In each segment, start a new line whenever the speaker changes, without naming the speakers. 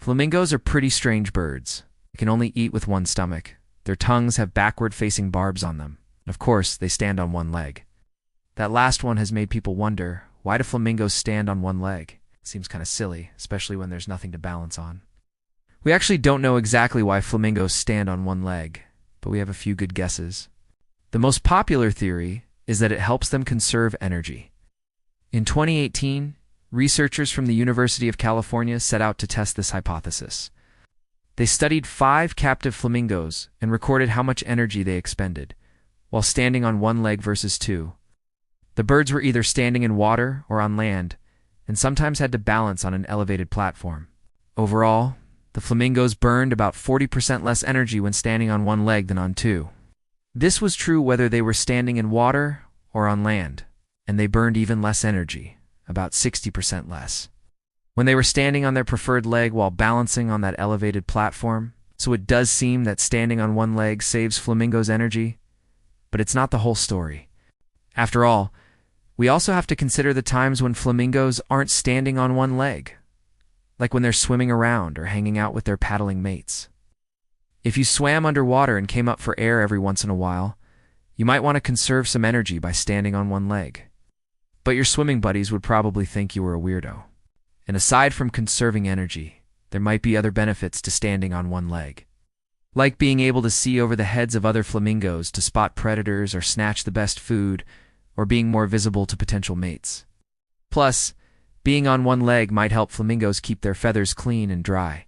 Flamingos are pretty strange birds. They can only eat with one stomach. Their tongues have backward-facing barbs on them. And of course, they stand on one leg. That last one has made people wonder, why do flamingos stand on one leg? It seems kind of silly, especially when there's nothing to balance on. We actually don't know exactly why flamingos stand on one leg, but we have a few good guesses. The most popular theory is that it helps them conserve energy. In 2018, researchers from the University of California set out to test this hypothesis. They studied 5 captive flamingos and recorded how much energy they expended, while standing on one leg versus 2. The birds were either standing in water or on land, and sometimes had to balance on an elevated platform. Overall, the flamingos burned about 40% less energy when standing on one leg than on 2. This was true whether they were standing in water or on land, and they burned even less energy, about 60% less, when they were standing on their preferred leg while balancing on that elevated platform. So it does seem that standing on one leg saves flamingos energy, but it's not the whole story. After all, we also have to consider the times when flamingos aren't standing on one leg, like when they're swimming around or hanging out with their paddling mates. If you swam underwater and came up for air every once in a while, you might want to conserve some energy by standing on one leg. But your swimming buddies would probably think you were a weirdo. And aside from conserving energy, there might be other benefits to standing on one leg, like being able to see over the heads of other flamingos to spot predators or snatch the best food, or being more visible to potential mates. Plus, being on one leg might help flamingos keep their feathers clean and dry,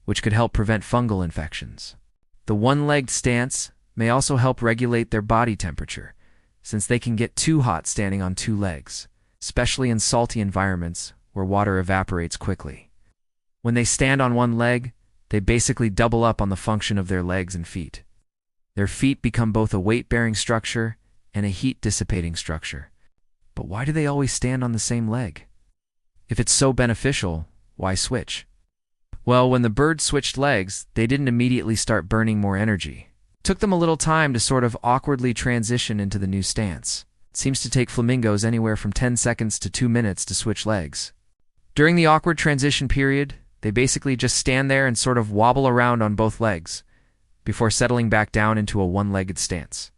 which could help prevent fungal infections. The one-legged stance may also help regulate their body temperature, since they can get too hot standing on 2 legs, especially in salty environments where water evaporates quickly. When they stand on one leg, they basically double up on the function of their legs and feet. Their feet become both a weight-bearing structure and a heat-dissipating structure. But why do they always stand on the same leg? If it's so beneficial, why switch? Well, when the birds switched legs, they didn't immediately start burning more energy. It took them a little time to sort of awkwardly transition into the new stance. It seems to take flamingos anywhere from 10 seconds to 2 minutes to switch legs. During the awkward transition period, they basically just stand there and sort of wobble around on both legs, before settling back down into a one-legged stance.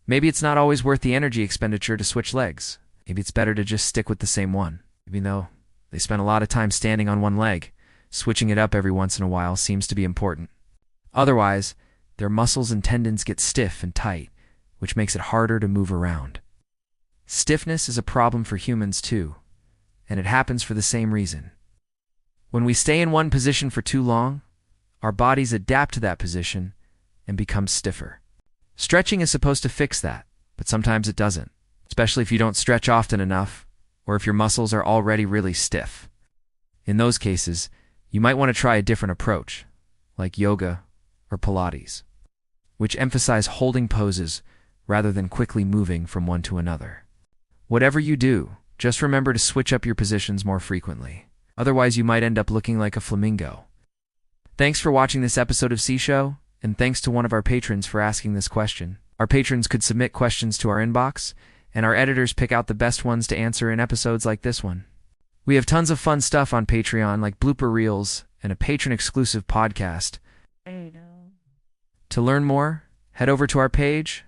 Maybe it's not always worth the energy expenditure to switch legs. Maybe it's better to just stick with the same one. Even though they spend a lot of time standing on one leg, switching it up every once in a while seems to be important. Otherwise, their muscles and tendons get stiff and tight, which makes it harder to move around. Stiffness is a problem for humans too, and it happens for the same reason. When we stay in one position for too long, our bodies adapt to that position and become stiffer. Stretching is supposed to fix that, but sometimes it doesn't, especially if you don't stretch often enough or if your muscles are already really stiff. In those cases, you might want to try a different approach, like yoga or Pilates, which emphasize holding poses rather than quickly moving from one to another. Whatever you do, just remember to switch up your positions more frequently. Otherwise, you might end up looking like a flamingo. Thanks for watching this episode of C-Show, and thanks to one of our patrons for asking this question. Our patrons could submit questions to our inbox, and our editors pick out the best ones to answer in episodes like this one. We have tons of fun stuff on Patreon, like blooper reels and a patron-exclusive podcast. To learn more, head over to our page